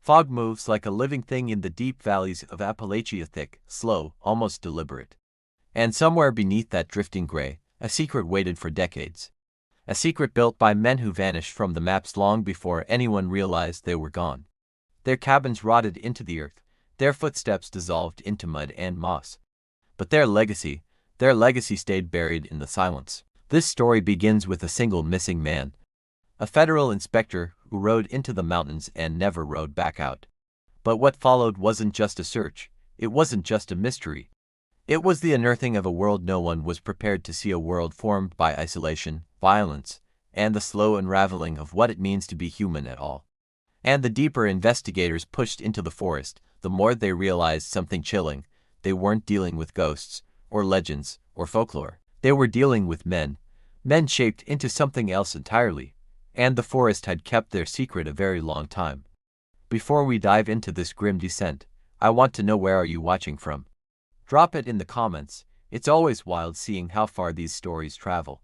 Fog moves like a living thing in the deep valleys of Appalachia, thick, slow, almost deliberate. And somewhere beneath that drifting gray, a secret waited for decades. A secret built by men who vanished from the maps long before anyone realized they were gone. Their cabins rotted into the earth, their footsteps dissolved into mud and moss. But their legacy stayed buried in the silence. This story begins with a single missing man. A federal inspector who rode into the mountains and never rode back out. But what followed wasn't just a search, it wasn't just a mystery. It was the unearthing of a world no one was prepared to see, a world formed by isolation, violence, and the slow unraveling of what it means to be human at all. And the deeper investigators pushed into the forest, the more they realized something chilling. They weren't dealing with ghosts, or legends, or folklore. They were dealing with men shaped into something else entirely. And the forest had kept their secret a very long time. Before we dive into this grim descent, I want to know, where are you watching from? Drop it in the comments. It's always wild seeing how far these stories travel.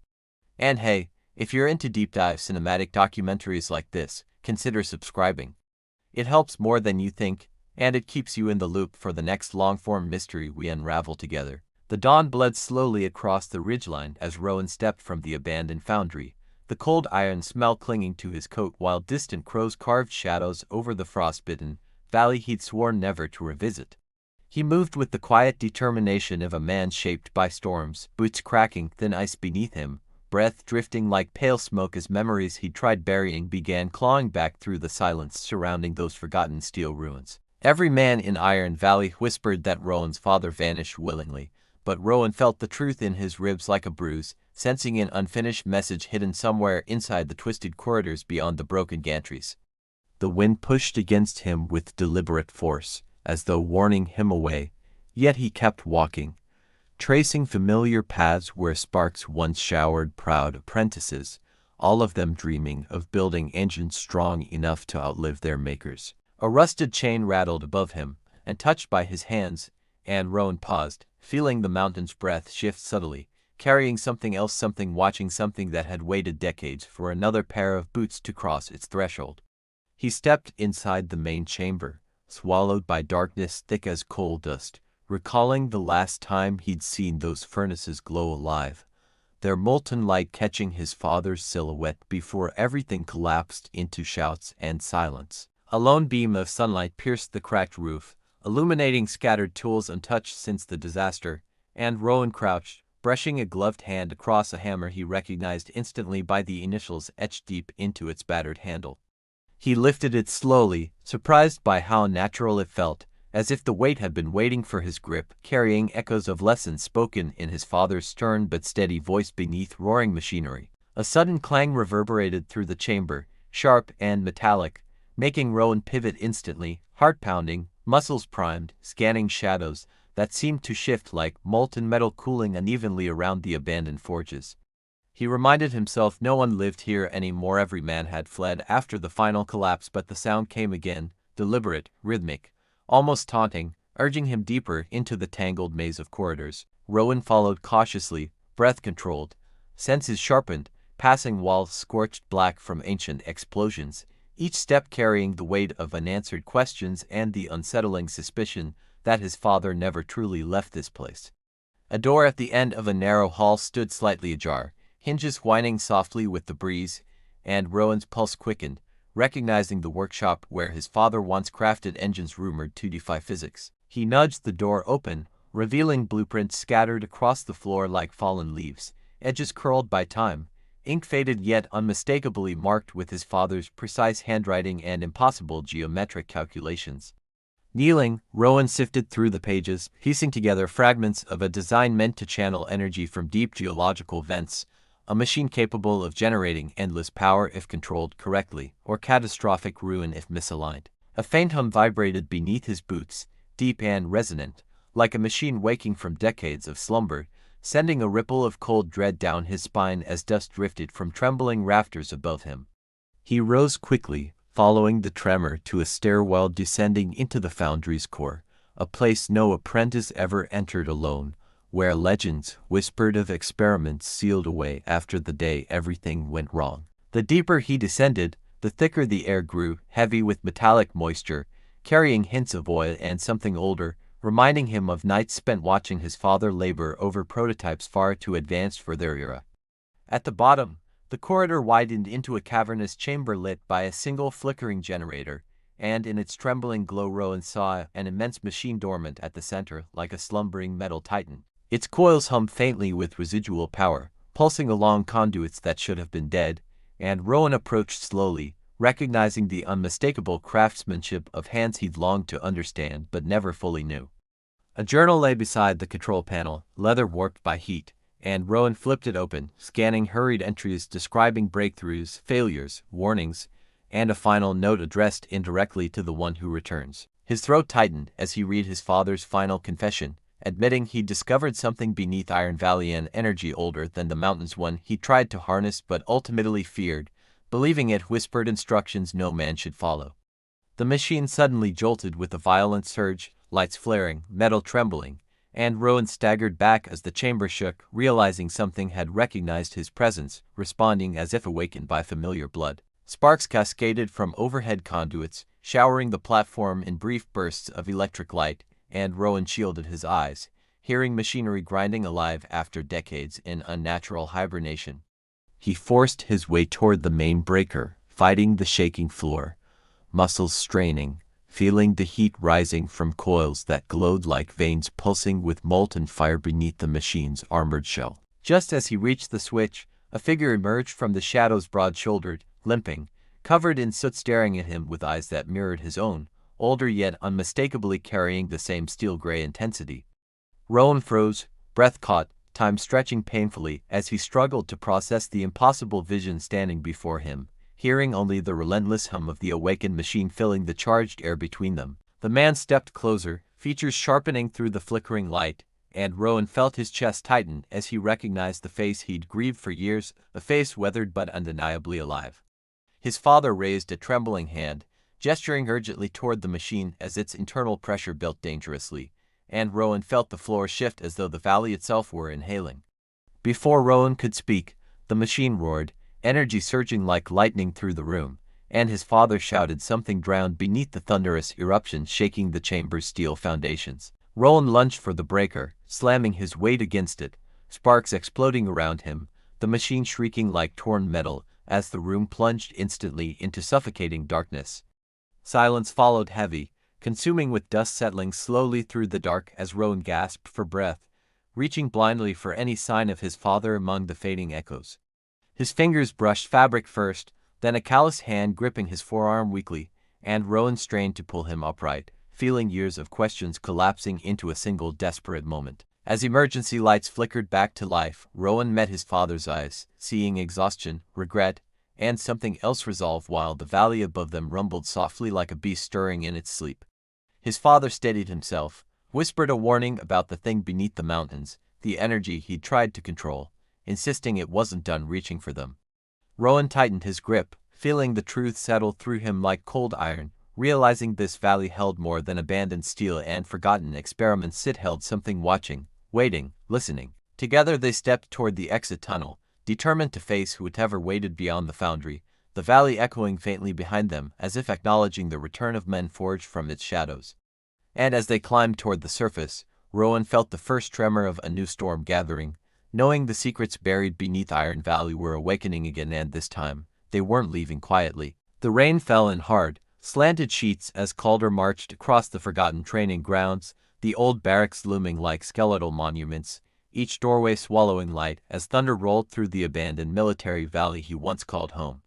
And hey, if you're into deep dive cinematic documentaries like this, consider subscribing. It helps more than you think, and it keeps you in the loop for the next long-form mystery we unravel together. The dawn bled slowly across the ridgeline as Rowan stepped from the abandoned foundry, the cold iron smell clinging to his coat while distant crows carved shadows over the frostbitten valley he'd sworn never to revisit. He moved with the quiet determination of a man shaped by storms, boots cracking, thin ice beneath him, breath drifting like pale smoke as memories he'd tried burying began clawing back through the silence surrounding those forgotten steel ruins. Every man in Iron Valley whispered that Rowan's father vanished willingly, but Rowan felt the truth in his ribs like a bruise, sensing an unfinished message hidden somewhere inside the twisted corridors beyond the broken gantries. The wind pushed against him with deliberate force, as though warning him away, yet he kept walking, tracing familiar paths where sparks once showered proud apprentices, all of them dreaming of building engines strong enough to outlive their makers. A rusted chain rattled above him, and touched by his hands, and Rowan paused, feeling the mountain's breath shift subtly, carrying something else, something watching, something that had waited decades for another pair of boots to cross its threshold. He stepped inside the main chamber, swallowed by darkness thick as coal dust, recalling the last time he'd seen those furnaces glow alive, their molten light catching his father's silhouette before everything collapsed into shouts and silence. A lone beam of sunlight pierced the cracked roof, illuminating scattered tools untouched since the disaster, and Rowan crouched, brushing a gloved hand across a hammer he recognized instantly by the initials etched deep into its battered handle. He lifted it slowly, surprised by how natural it felt, as if the weight had been waiting for his grip, carrying echoes of lessons spoken in his father's stern but steady voice beneath roaring machinery. A sudden clang reverberated through the chamber, sharp and metallic, making Rowan pivot instantly, heart pounding, muscles primed, scanning shadows that seemed to shift like molten metal cooling unevenly around the abandoned forges. He reminded himself no one lived here anymore. Every man had fled after the final collapse, but the sound came again, deliberate, rhythmic, almost taunting, urging him deeper into the tangled maze of corridors. Rowan followed cautiously, breath controlled, senses sharpened, passing walls scorched black from ancient explosions, each step carrying the weight of unanswered questions and the unsettling suspicion that his father never truly left this place. A door at the end of a narrow hall stood slightly ajar, hinges whining softly with the breeze, and Rowan's pulse quickened, recognizing the workshop where his father once crafted engines rumored to defy physics. He nudged the door open, revealing blueprints scattered across the floor like fallen leaves, edges curled by time, ink faded yet unmistakably marked with his father's precise handwriting and impossible geometric calculations. Kneeling, Rowan sifted through the pages, piecing together fragments of a design meant to channel energy from deep geological vents, a machine capable of generating endless power if controlled correctly, or catastrophic ruin if misaligned. A faint hum vibrated beneath his boots, deep and resonant, like a machine waking from decades of slumber, sending a ripple of cold dread down his spine as dust drifted from trembling rafters above him. He rose quickly, following the tremor to a stairwell descending into the foundry's core, a place no apprentice ever entered alone, where legends whispered of experiments sealed away after the day everything went wrong. The deeper he descended, The thicker the air grew, heavy with metallic moisture, carrying hints of oil and something older, reminding him of nights spent watching his father labor over prototypes far too advanced for their era. At the bottom, the corridor widened into a cavernous chamber lit by a single flickering generator, and in its trembling glow Rowan saw an immense machine dormant at the center, like a slumbering metal titan. Its coils hummed faintly with residual power, pulsing along conduits that should have been dead, and Rowan approached slowly, recognizing the unmistakable craftsmanship of hands he'd longed to understand but never fully knew. A journal lay beside the control panel, leather warped by heat, and Rowan flipped it open, scanning hurried entries describing breakthroughs, failures, warnings, and a final note addressed indirectly to the one who returns. His throat tightened as he read his father's final confession, admitting he'd discovered something beneath Iron Valley, an energy older than the mountains, one he tried to harness but ultimately feared, believing it whispered instructions no man should follow. The machine suddenly jolted with a violent surge, lights flaring, metal trembling, and Rowan staggered back as the chamber shook, realizing something had recognized his presence, responding as if awakened by familiar blood. Sparks cascaded from overhead conduits, showering the platform in brief bursts of electric light, and Rowan shielded his eyes, hearing machinery grinding alive after decades in unnatural hibernation. He forced his way toward the main breaker, fighting the shaking floor, muscles straining, feeling the heat rising from coils that glowed like veins pulsing with molten fire beneath the machine's armored shell. Just as he reached the switch, a figure emerged from the shadows, broad-shouldered, limping, covered in soot, staring at him with eyes that mirrored his own, older yet unmistakably carrying the same steel-gray intensity. Rowan froze, breath caught, time stretching painfully as he struggled to process the impossible vision standing before him, hearing only the relentless hum of the awakened machine filling the charged air between them. The man stepped closer, features sharpening through the flickering light, and Rowan felt his chest tighten as he recognized the face he'd grieved for years, a face weathered but undeniably alive. His father raised a trembling hand, gesturing urgently toward the machine as its internal pressure built dangerously, and Rowan felt the floor shift as though the valley itself were inhaling. Before Rowan could speak, the machine roared, energy surging like lightning through the room, and his father shouted something drowned beneath the thunderous eruption shaking the chamber's steel foundations. Rowan lunged for the breaker, slamming his weight against it, sparks exploding around him, the machine shrieking like torn metal as the room plunged instantly into suffocating darkness. Silence followed, heavy, consuming, with dust settling slowly through the dark as Rowan gasped for breath, reaching blindly for any sign of his father among the fading echoes. His fingers brushed fabric first, then a calloused hand gripping his forearm weakly, and Rowan strained to pull him upright, feeling years of questions collapsing into a single desperate moment. As emergency lights flickered back to life, Rowan met his father's eyes, seeing exhaustion, regret, and something else resolve while the valley above them rumbled softly like a beast stirring in its sleep. His father steadied himself, whispered a warning about the thing beneath the mountains, the energy he'd tried to control, insisting it wasn't done reaching for them. Rowan tightened his grip, feeling the truth settle through him like cold iron, realizing this valley held more than abandoned steel and forgotten experiments. It held something watching, waiting, listening. Together they stepped toward the exit tunnel, determined to face whatever waited beyond the foundry, the valley echoing faintly behind them as if acknowledging the return of men forged from its shadows. And as they climbed toward the surface, Rowan felt the first tremor of a new storm gathering, knowing the secrets buried beneath Iron Valley were awakening again, and this time, they weren't leaving quietly. The rain fell in hard, slanted sheets as Calder marched across the forgotten training grounds, the old barracks looming like skeletal monuments, each doorway swallowing light as thunder rolled through the abandoned military valley he once called home.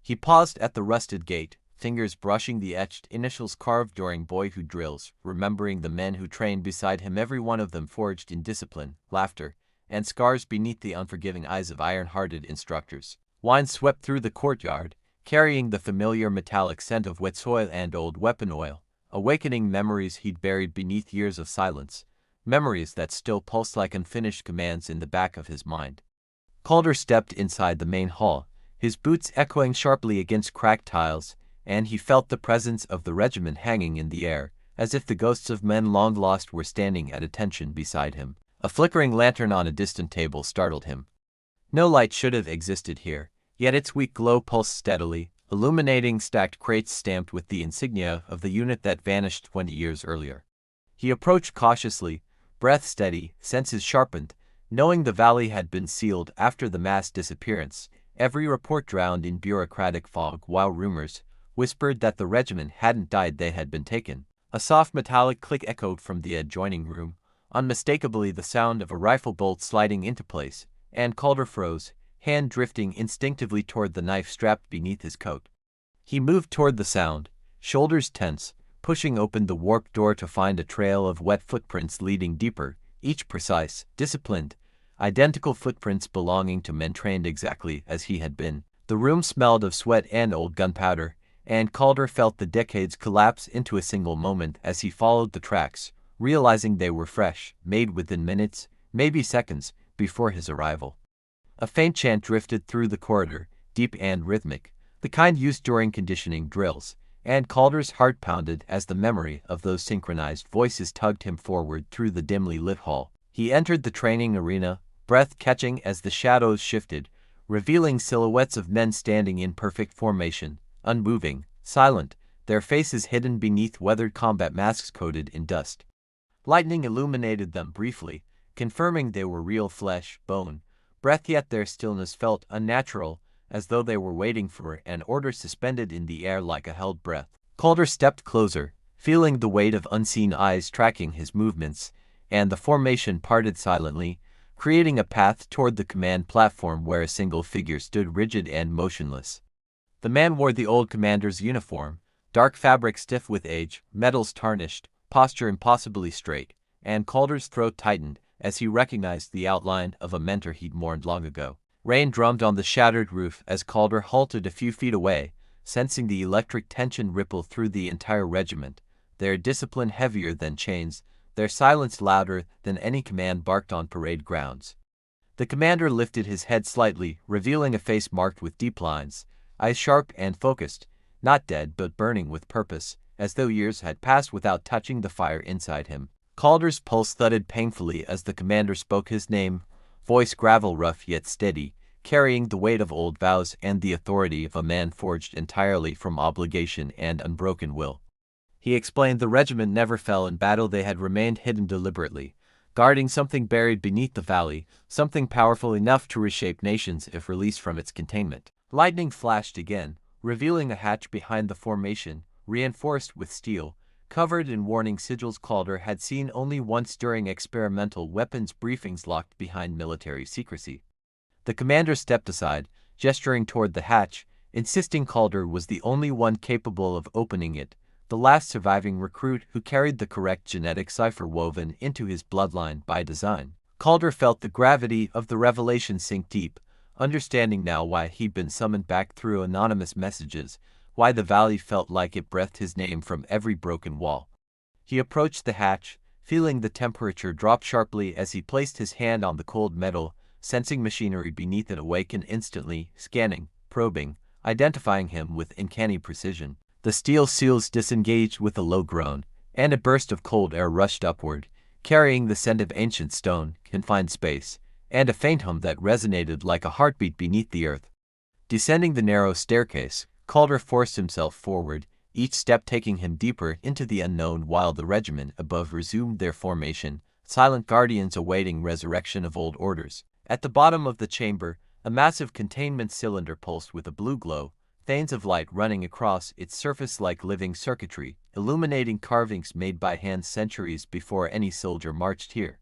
He paused at the rusted gate, fingers brushing the etched initials carved during boyhood drills, remembering the men who trained beside him, every one of them forged in discipline, laughter, and scars beneath the unforgiving eyes of iron-hearted instructors. Wine swept through the courtyard, carrying the familiar metallic scent of wet soil and old weapon oil, awakening memories he'd buried beneath years of silence, memories that still pulsed like unfinished commands in the back of his mind. Calder stepped inside the main hall, his boots echoing sharply against cracked tiles, and he felt the presence of the regiment hanging in the air, as if the ghosts of men long lost were standing at attention beside him. A flickering lantern on a distant table startled him. No light should have existed here, yet its weak glow pulsed steadily, illuminating stacked crates stamped with the insignia of the unit that vanished 20 years earlier. He approached cautiously, breath steady, senses sharpened, knowing the valley had been sealed after the mass disappearance. Every report drowned in bureaucratic fog while rumors whispered that the regiment hadn't died, they had been taken. A soft metallic click echoed from the adjoining room, unmistakably the sound of a rifle bolt sliding into place, and Calder froze, hand drifting instinctively toward the knife strapped beneath his coat. He moved toward the sound, shoulders tense, pushing open the warped door to find a trail of wet footprints leading deeper, each precise, disciplined, identical footprints belonging to men trained exactly as he had been. The room smelled of sweat and old gunpowder, and Calder felt the decades collapse into a single moment as he followed the tracks, realizing they were fresh, made within minutes, maybe seconds, before his arrival. A faint chant drifted through the corridor, deep and rhythmic, the kind used during conditioning drills, and Calder's heart pounded as the memory of those synchronized voices tugged him forward through the dimly lit hall. He entered the training arena, breath catching as the shadows shifted, revealing silhouettes of men standing in perfect formation, unmoving, silent, their faces hidden beneath weathered combat masks coated in dust. Lightning illuminated them briefly, confirming they were real flesh, bone, breath, yet their stillness felt unnatural, as though they were waiting for an order suspended in the air like a held breath. Calder stepped closer, feeling the weight of unseen eyes tracking his movements, and the formation parted silently, creating a path toward the command platform where a single figure stood rigid and motionless. The man wore the old commander's uniform, dark fabric stiff with age, metals tarnished, posture impossibly straight, and Calder's throat tightened as he recognized the outline of a mentor he'd mourned long ago. Rain drummed on the shattered roof as Calder halted a few feet away, sensing the electric tension ripple through the entire regiment, their discipline heavier than chains, their silence louder than any command barked on parade grounds. The commander lifted his head slightly, revealing a face marked with deep lines, eyes sharp and focused, not dead but burning with purpose, as though years had passed without touching the fire inside him. Calder's pulse thudded painfully as the commander spoke his name, voice gravel rough yet steady, carrying the weight of old vows and the authority of a man forged entirely from obligation and unbroken will. He explained the regiment never fell in battle, they had remained hidden deliberately, guarding something buried beneath the valley, something powerful enough to reshape nations if released from its containment. Lightning flashed again, revealing a hatch behind the formation, reinforced with steel, covered in warning sigils Calder had seen only once during experimental weapons briefings locked behind military secrecy. The commander stepped aside, gesturing toward the hatch, insisting Calder was the only one capable of opening it, the last surviving recruit who carried the correct genetic cipher woven into his bloodline by design. Calder felt the gravity of the revelation sink deep, understanding now why he'd been summoned back through anonymous messages, why the valley felt like it breathed his name from every broken wall. He approached the hatch, feeling the temperature drop sharply as he placed his hand on the cold metal, sensing machinery beneath it awaken instantly, scanning, probing, identifying him with uncanny precision. The steel seals disengaged with a low groan, and a burst of cold air rushed upward, carrying the scent of ancient stone, confined space, and a faint hum that resonated like a heartbeat beneath the earth. Descending the narrow staircase, Calder forced himself forward, each step taking him deeper into the unknown while the regiment above resumed their formation, silent guardians awaiting resurrection of old orders. At the bottom of the chamber, a massive containment cylinder pulsed with a blue glow, veins of light running across its surface like living circuitry, illuminating carvings made by hand centuries before any soldier marched here.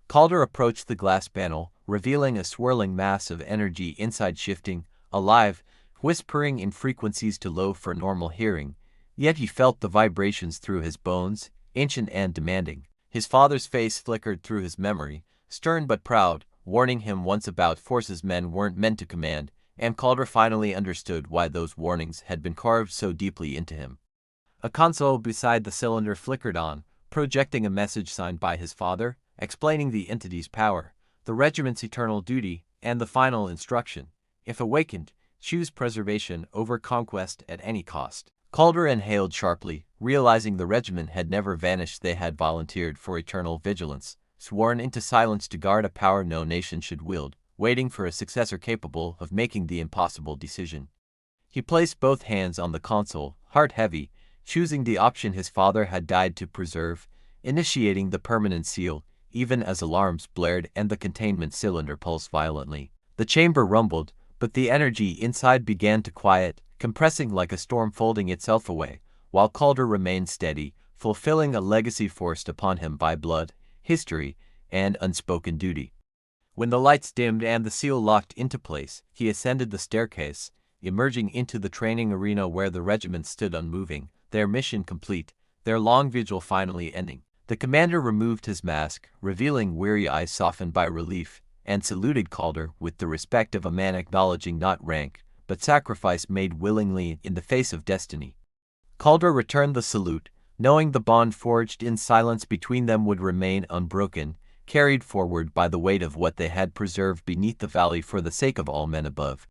Calder approached the glass panel, revealing a swirling mass of energy inside, shifting, alive, whispering in frequencies too low for normal hearing, yet he felt the vibrations through his bones, ancient and demanding. His father's face flickered through his memory, stern but proud, warning him once about forces men weren't meant to command, and Calder finally understood why those warnings had been carved so deeply into him. A console beside the cylinder flickered on, projecting a message signed by his father, explaining the entity's power, the regiment's eternal duty, and the final instruction: if awakened, choose preservation over conquest at any cost. Calder inhaled sharply, realizing the regiment had never vanished. They had volunteered for eternal vigilance, sworn into silence to guard a power no nation should wield, waiting for a successor capable of making the impossible decision. He placed both hands on the console, heart heavy, choosing the option his father had died to preserve, initiating the permanent seal, even as alarms blared and the containment cylinder pulsed violently. The chamber rumbled, but the energy inside began to quiet, compressing like a storm folding itself away, while Calder remained steady, fulfilling a legacy forced upon him by blood, history, and unspoken duty. When the lights dimmed and the seal locked into place, he ascended the staircase, emerging into the training arena where the regiment stood unmoving, their mission complete, their long vigil finally ending. The commander removed his mask, revealing weary eyes softened by relief, and saluted Calder with the respect of a man acknowledging not rank, but sacrifice made willingly in the face of destiny. Calder returned the salute, knowing the bond forged in silence between them would remain unbroken, carried forward by the weight of what they had preserved beneath the valley for the sake of all men above.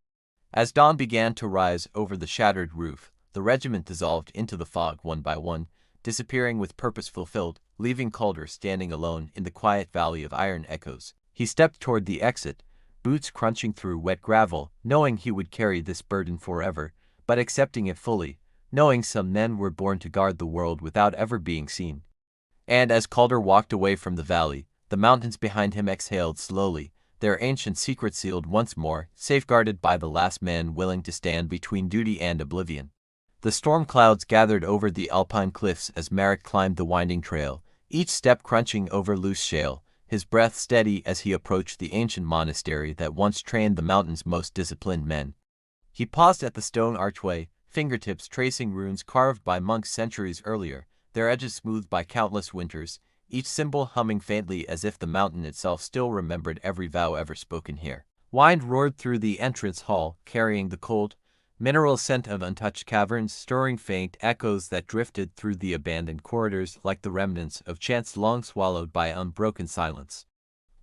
As dawn began to rise over the shattered roof, the regiment dissolved into the fog one by one, disappearing with purpose fulfilled, leaving Calder standing alone in the quiet valley of iron echoes. He stepped toward the exit, boots crunching through wet gravel, knowing he would carry this burden forever, but accepting it fully, knowing some men were born to guard the world without ever being seen. And as Calder walked away from the valley, the mountains behind him exhaled slowly, their ancient secret sealed once more, safeguarded by the last man willing to stand between duty and oblivion. The storm clouds gathered over the alpine cliffs as Merrick climbed the winding trail, each step crunching over loose shale, his breath steady as he approached the ancient monastery that once trained the mountain's most disciplined men. He paused at the stone archway, fingertips tracing runes carved by monks centuries earlier, their edges smoothed by countless winters, each symbol humming faintly as if the mountain itself still remembered every vow ever spoken here. Wind roared through the entrance hall, carrying the cold, mineral scent of untouched caverns, stirring faint echoes that drifted through the abandoned corridors like the remnants of chants long swallowed by unbroken silence.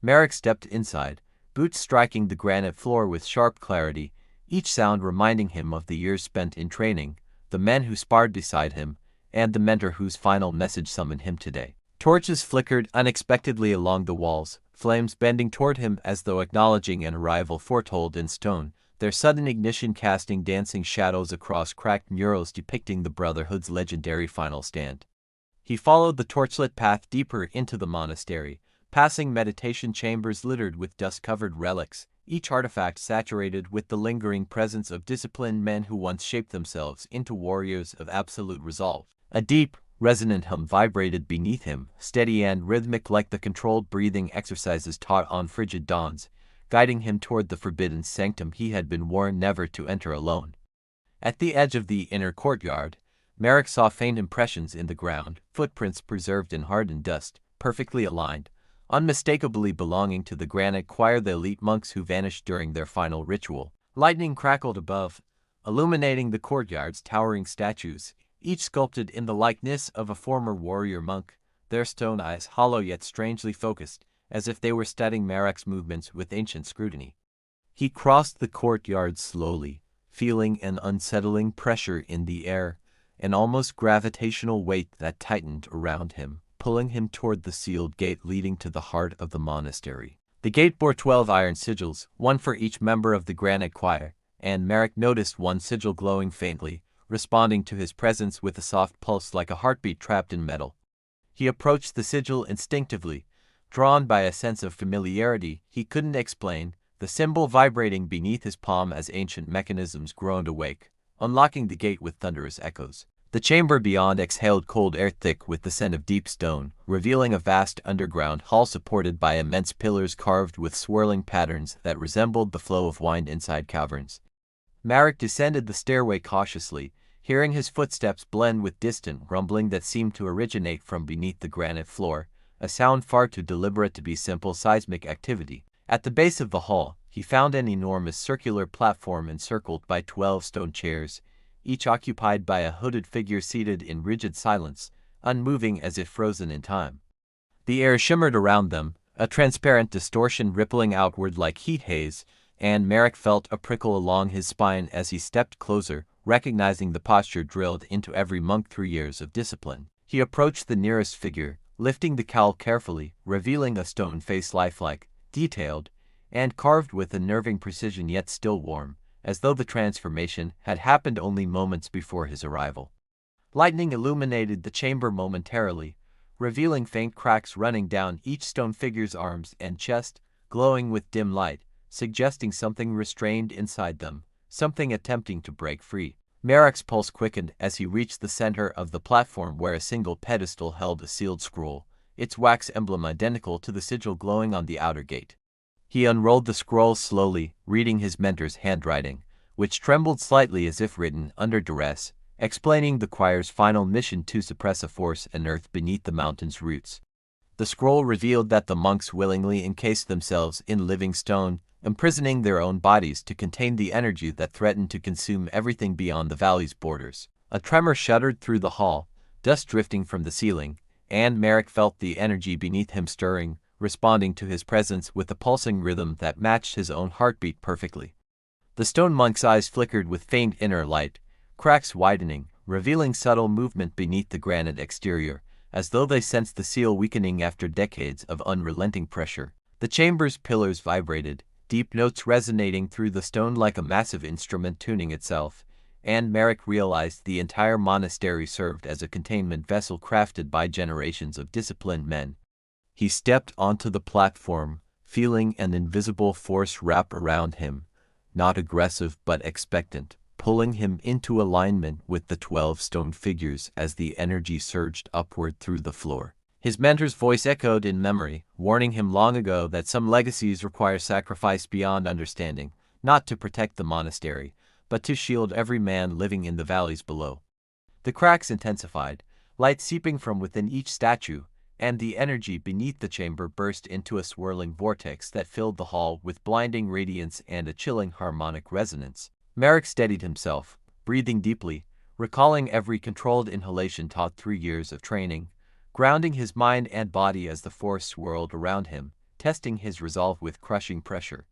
Merrick stepped inside, boots striking the granite floor with sharp clarity, each sound reminding him of the years spent in training, the men who sparred beside him, and the mentor whose final message summoned him today. Torches flickered unexpectedly along the walls, flames bending toward him as though acknowledging an arrival foretold in stone, their sudden ignition casting dancing shadows across cracked murals depicting the Brotherhood's legendary final stand. He followed the torchlit path deeper into the monastery, passing meditation chambers littered with dust-covered relics, each artifact saturated with the lingering presence of disciplined men who once shaped themselves into warriors of absolute resolve. A deep, resonant hum vibrated beneath him, steady and rhythmic like the controlled breathing exercises taught on frigid dawns, guiding him toward the forbidden sanctum he had been warned never to enter alone. At the edge of the inner courtyard, Merrick saw faint impressions in the ground, footprints preserved in hardened dust, perfectly aligned, unmistakably belonging to the granite choir, the elite monks who vanished during their final ritual. Lightning crackled above, illuminating the courtyard's towering statues, each sculpted in the likeness of a former warrior monk, their stone eyes hollow yet strangely focused, as if they were studying Merrick's movements with ancient scrutiny. He crossed the courtyard slowly, feeling an unsettling pressure in the air, an almost gravitational weight that tightened around him, pulling him toward the sealed gate leading to the heart of the monastery. The gate bore 12 iron sigils, one for each member of the granite choir, and Merrick noticed one sigil glowing faintly, responding to his presence with a soft pulse like a heartbeat trapped in metal. He approached the sigil instinctively, drawn by a sense of familiarity he couldn't explain, the symbol vibrating beneath his palm as ancient mechanisms groaned awake, unlocking the gate with thunderous echoes. The chamber beyond exhaled cold air thick with the scent of deep stone, revealing a vast underground hall supported by immense pillars carved with swirling patterns that resembled the flow of wind inside caverns. Merrick descended the stairway cautiously, hearing his footsteps blend with distant rumbling that seemed to originate from beneath the granite floor, a sound far too deliberate to be simple seismic activity. At the base of the hall, he found an enormous circular platform encircled by 12 stone chairs, each occupied by a hooded figure seated in rigid silence, unmoving as if frozen in time. The air shimmered around them, a transparent distortion rippling outward like heat haze, and Merrick felt a prickle along his spine as he stepped closer, recognizing the posture drilled into every monk through years of discipline. He approached the nearest figure, lifting the cowl carefully, revealing a stone face lifelike, detailed, and carved with unnerving precision yet still warm, as though the transformation had happened only moments before his arrival. Lightning illuminated the chamber momentarily, revealing faint cracks running down each stone figure's arms and chest, glowing with dim light, suggesting something restrained inside them, something attempting to break free. Marek's pulse quickened as he reached the center of the platform where a single pedestal held a sealed scroll, its wax emblem identical to the sigil glowing on the outer gate. He unrolled the scroll slowly, reading his mentor's handwriting, which trembled slightly as if written under duress, explaining the choir's final mission to suppress a force unearthed beneath the mountain's roots. The scroll revealed that the monks willingly encased themselves in living stone, imprisoning their own bodies to contain the energy that threatened to consume everything beyond the valley's borders. A tremor shuddered through the hall, dust drifting from the ceiling, and Marek felt the energy beneath him stirring, responding to his presence with a pulsing rhythm that matched his own heartbeat perfectly. The stone monk's eyes flickered with faint inner light, cracks widening, revealing subtle movement beneath the granite exterior, as though they sensed the seal weakening after decades of unrelenting pressure. The chamber's pillars vibrated, deep notes resonating through the stone like a massive instrument tuning itself, and Marek realized the entire monastery served as a containment vessel crafted by generations of disciplined men. He stepped onto the platform, feeling an invisible force wrap around him, not aggressive but expectant, pulling him into alignment with the 12 stone figures as the energy surged upward through the floor. His mentor's voice echoed in memory, warning him long ago that some legacies require sacrifice beyond understanding, not to protect the monastery, but to shield every man living in the valleys below. The cracks intensified, light seeping from within each statue, and the energy beneath the chamber burst into a swirling vortex that filled the hall with blinding radiance and a chilling harmonic resonance. Marek steadied himself, breathing deeply, recalling every controlled inhalation taught through years of training, grounding his mind and body as the force swirled around him, testing his resolve with crushing pressure.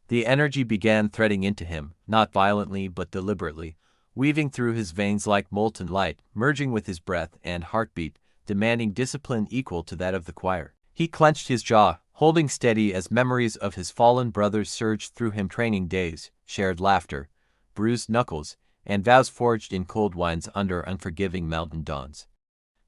The energy began threading into him, not violently but deliberately, weaving through his veins like molten light, merging with his breath and heartbeat, demanding discipline equal to that of the choir. He clenched his jaw, holding steady as memories of his fallen brothers surged through him, training days, shared laughter, bruised knuckles, and vows forged in cold winds under unforgiving mountain dawns.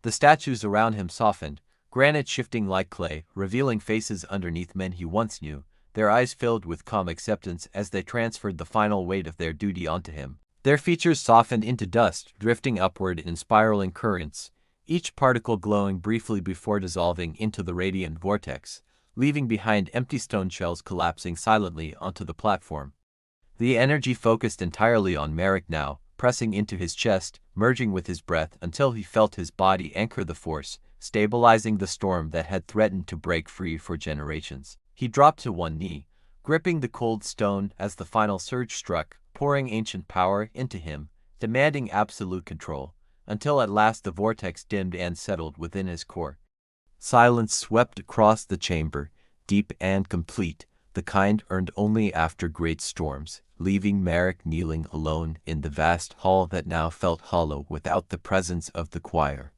The statues around him softened, granite shifting like clay, revealing faces underneath men he once knew, their eyes filled with calm acceptance as they transferred the final weight of their duty onto him. Their features softened into dust, drifting upward in spiraling currents, each particle glowing briefly before dissolving into the radiant vortex, leaving behind empty stone shells collapsing silently onto the platform. The energy focused entirely on Marek now, pressing into his chest, merging with his breath until he felt his body anchor the force, stabilizing the storm that had threatened to break free for generations. He dropped to one knee, gripping the cold stone as the final surge struck, pouring ancient power into him, demanding absolute control, until at last the vortex dimmed and settled within his core. Silence swept across the chamber, deep and complete, the kind earned only after great storms, leaving Marek kneeling alone in the vast hall that now felt hollow without the presence of the choir.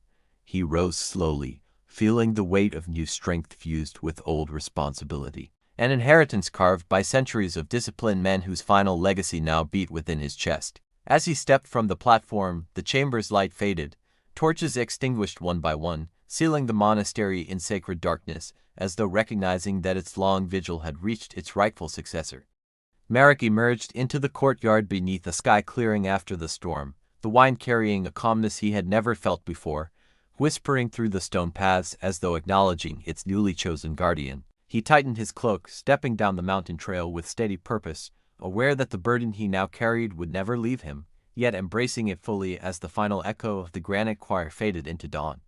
He rose slowly, feeling the weight of new strength fused with old responsibility, an inheritance carved by centuries of disciplined men whose final legacy now beat within his chest. As he stepped from the platform, the chamber's light faded, torches extinguished one by one, sealing the monastery in sacred darkness, as though recognizing that its long vigil had reached its rightful successor. Marek emerged into the courtyard beneath a sky clearing after the storm, the wine carrying a calmness he had never felt before, whispering through the stone paths as though acknowledging its newly chosen guardian. He tightened his cloak, stepping down the mountain trail with steady purpose, aware that the burden he now carried would never leave him, yet embracing it fully as the final echo of the granite choir faded into dawn.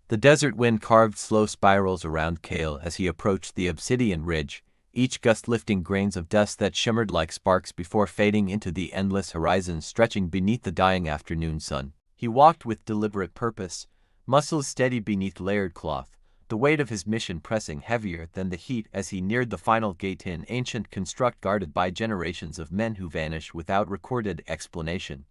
The desert wind carved slow spirals around Kale as he approached the Obsidian ridge, each gust lifting grains of dust that shimmered like sparks before fading into the endless horizon stretching beneath the dying afternoon sun. He walked with deliberate purpose, muscles steady beneath layered cloth, the weight of his mission pressing heavier than the heat as he neared the final gate, an ancient construct guarded by generations of men who vanished without recorded explanation.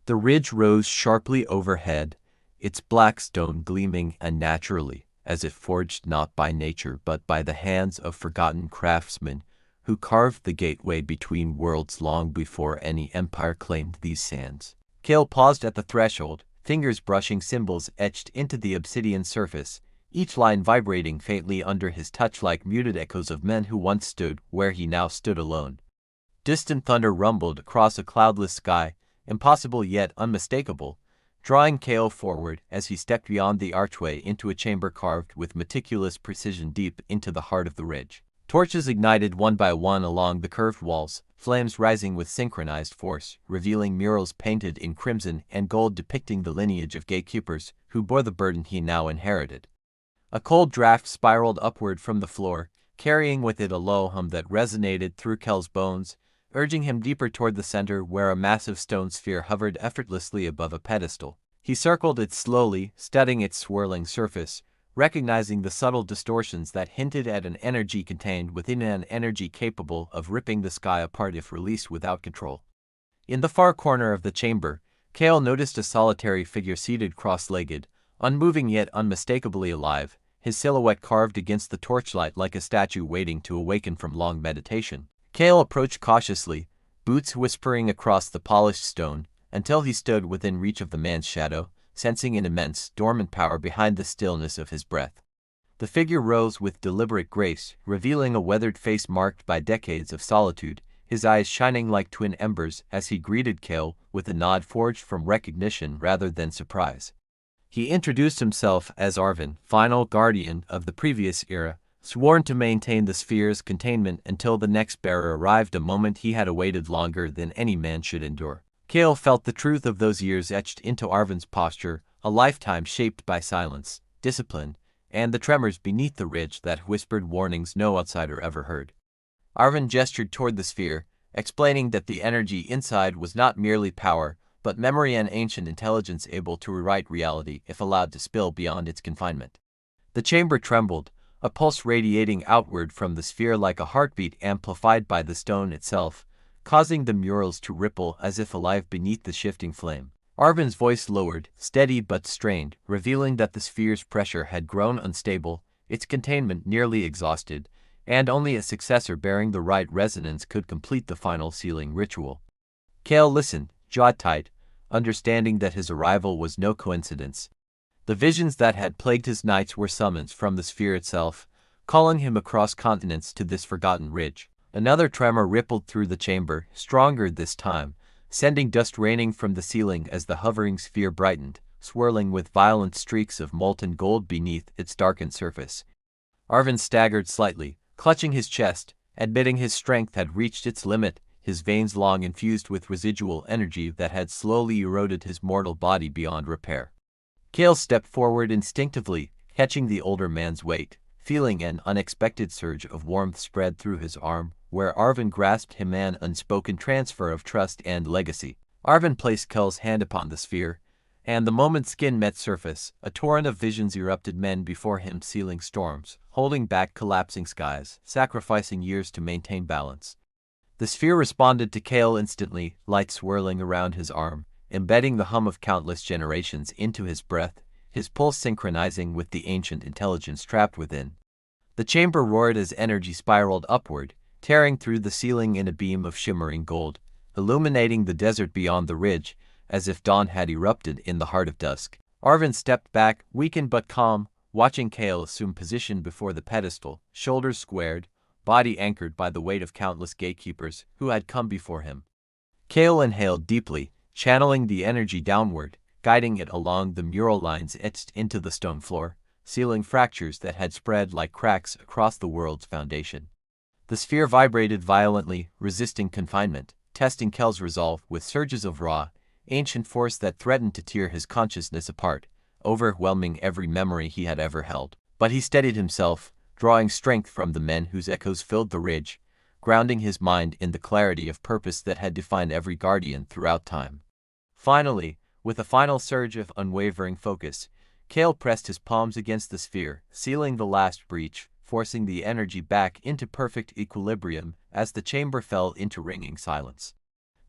The ridge rose sharply overhead, its black stone gleaming unnaturally, as if forged not by nature but by the hands of forgotten craftsmen who carved the gateway between worlds long before any empire claimed these sands. Kale paused at the threshold, fingers brushing symbols etched into the obsidian surface, each line vibrating faintly under his touch like muted echoes of men who once stood where he now stood alone. Distant thunder rumbled across a cloudless sky, impossible yet unmistakable, drawing Kale forward as he stepped beyond the archway into a chamber carved with meticulous precision deep into the heart of the ridge. Torches ignited one by one along the curved walls, flames rising with synchronized force, revealing murals painted in crimson and gold depicting the lineage of gatekeepers who bore the burden he now inherited. A cold draft spiraled upward from the floor, carrying with it a low hum that resonated through Kel's bones, urging him deeper toward the center where a massive stone sphere hovered effortlessly above a pedestal. He circled it slowly, studying its swirling surface, recognizing the subtle distortions that hinted at an energy contained within an energy capable of ripping the sky apart if released without control. In the far corner of the chamber, Kale noticed a solitary figure seated cross-legged, unmoving yet unmistakably alive, his silhouette carved against the torchlight like a statue waiting to awaken from long meditation. Kale approached cautiously, boots whispering across the polished stone, until he stood within reach of the man's shadow, sensing an immense, dormant power behind the stillness of his breath. The figure rose with deliberate grace, revealing a weathered face marked by decades of solitude, his eyes shining like twin embers as he greeted Kale with a nod forged from recognition rather than surprise. He introduced himself as Arvin, final guardian of the previous era, sworn to maintain the sphere's containment until the next bearer arrived, a moment he had awaited longer than any man should endure. Kale felt the truth of those years etched into Arvin's posture, a lifetime shaped by silence, discipline, and the tremors beneath the ridge that whispered warnings no outsider ever heard. Arvin gestured toward the sphere, explaining that the energy inside was not merely power, but memory and ancient intelligence able to rewrite reality if allowed to spill beyond its confinement. The chamber trembled, a pulse radiating outward from the sphere like a heartbeat amplified by the stone itself, causing the murals to ripple as if alive beneath the shifting flame. Arvin's voice lowered, steady but strained, revealing that the sphere's pressure had grown unstable, its containment nearly exhausted, and only a successor bearing the right resonance could complete the final sealing ritual. Kale listened, jaw tight, understanding that his arrival was no coincidence. The visions that had plagued his nights were summons from the sphere itself, calling him across continents to this forgotten ridge. Another tremor rippled through the chamber, stronger this time, sending dust raining from the ceiling as the hovering sphere brightened, swirling with violent streaks of molten gold beneath its darkened surface. Arvin staggered slightly, clutching his chest, admitting his strength had reached its limit, his veins long infused with residual energy that had slowly eroded his mortal body beyond repair. Kale stepped forward instinctively, catching the older man's weight, feeling an unexpected surge of warmth spread through his arm, where Arvin grasped him, an unspoken transfer of trust and legacy. Arvin placed Kale's hand upon the sphere, and the moment skin met surface, a torrent of visions erupted, men before him sealing storms, holding back collapsing skies, sacrificing years to maintain balance. The sphere responded to Kale instantly, light swirling around his arm, embedding the hum of countless generations into his breath, his pulse synchronizing with the ancient intelligence trapped within. The chamber roared as energy spiraled upward, tearing through the ceiling in a beam of shimmering gold, illuminating the desert beyond the ridge, as if dawn had erupted in the heart of dusk. Arvin stepped back, weakened but calm, watching Kale assume position before the pedestal, shoulders squared, body anchored by the weight of countless gatekeepers who had come before him. Kale inhaled deeply, channeling the energy downward, guiding it along the mural lines etched into the stone floor, sealing fractures that had spread like cracks across the world's foundation. The sphere vibrated violently, resisting confinement, testing Kale's resolve with surges of raw, ancient force that threatened to tear his consciousness apart, overwhelming every memory he had ever held. But he steadied himself, drawing strength from the men whose echoes filled the ridge, grounding his mind in the clarity of purpose that had defined every guardian throughout time. Finally, with a final surge of unwavering focus, Kale pressed his palms against the sphere, sealing the last breach, forcing the energy back into perfect equilibrium as the chamber fell into ringing silence.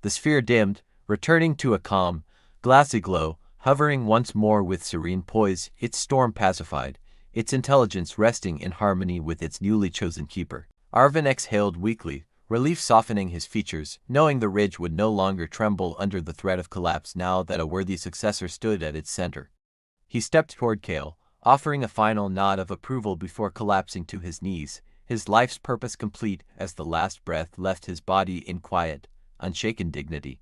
The sphere dimmed, returning to a calm, glassy glow, hovering once more with serene poise, its storm pacified, its intelligence resting in harmony with its newly chosen keeper. Arvin exhaled weakly, relief softening his features, knowing the ridge would no longer tremble under the threat of collapse now that a worthy successor stood at its center. He stepped toward Kale, offering a final nod of approval before collapsing to his knees, his life's purpose complete as the last breath left his body in quiet, unshaken dignity.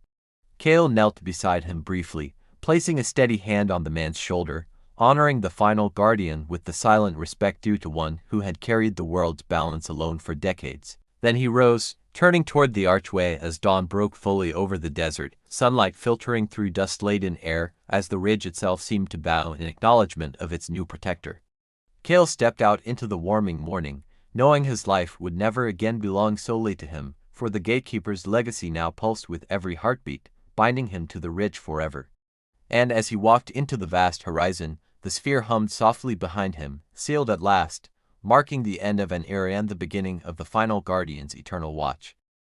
Kale knelt beside him briefly, placing a steady hand on the man's shoulder, honoring the final guardian with the silent respect due to one who had carried the world's balance alone for decades. Then he rose, turning toward the archway as dawn broke fully over the desert, sunlight filtering through dust-laden air as the ridge itself seemed to bow in acknowledgement of its new protector. Kale stepped out into the warming morning, knowing his life would never again belong solely to him, for the Gatekeeper's legacy now pulsed with every heartbeat, binding him to the ridge forever. And as he walked into the vast horizon, the sphere hummed softly behind him, sealed at last, marking the end of an era and the beginning of the final Guardian's eternal watch.